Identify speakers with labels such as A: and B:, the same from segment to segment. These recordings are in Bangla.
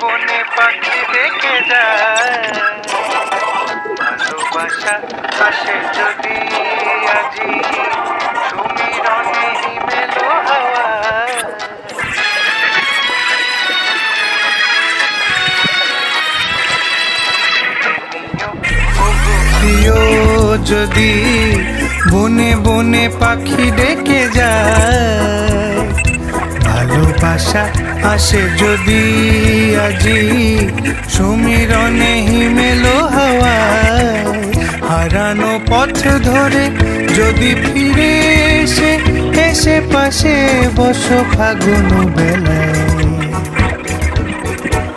A: বনে পাখি দেখে যায়, ভালোবাসা আসে যদি আজি সুমিরনে হিমেলো হাওয়া। প্রিয় যদি বনে বনে পাখি ডেকে যায়, ভালোবাসা আসে যদি আজি সুমিরনে হিমেলো হাওয়া। হারানো পথ ধরে যদি ফিরে এসে এসে পাশে বসো ফাগুন বেলায়,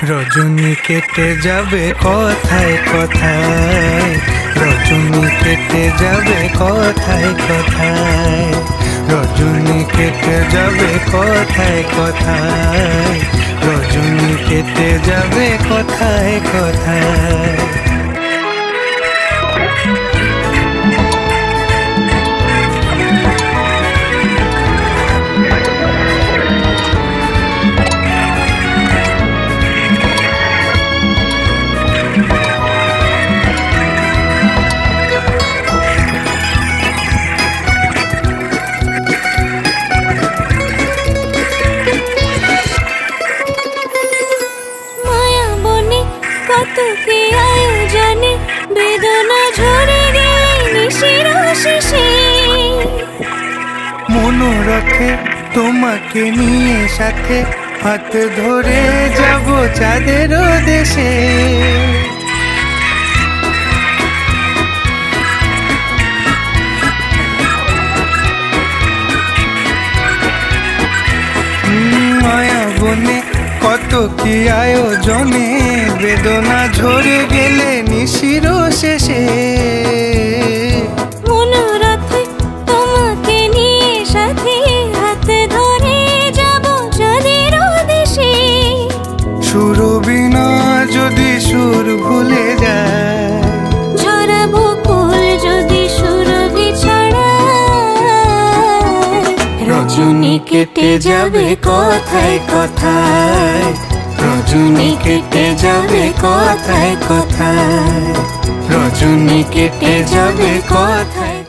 A: রজনী কেটে যাবে কথায় কথায়, রজনী কেটে যাবে কথায় কথায়, রজনী কেটে যাবে কথায় কথায়, রজনী কেটে যাবে কথায় কথায়।
B: কত কি আয়োজনে বেদনা ঝরে গেলে নিশির শেষে,
A: মনোরথে তোমাকে নিয়ে সাথে হাত ধরে যাব চাঁদের দেশে। মায়া বনে কত কি আয়োজনে বেদনা ঝরে গেলে নিশির শেষে,
B: মনোরথে তোমাকে নিয়ে সাথে হাত ধরে যাব চাঁদের দেশে।
A: সুর বিনা যদি সুর ভুলে যায়,
B: ঝরাবো ফুল যদি সুরভি ছড়ায়, রজনী কেটে যাবে কথায় কথায়, রজনী কেটে যাবে কথায় কথায়, রজনী কেটে যাবে কথায়।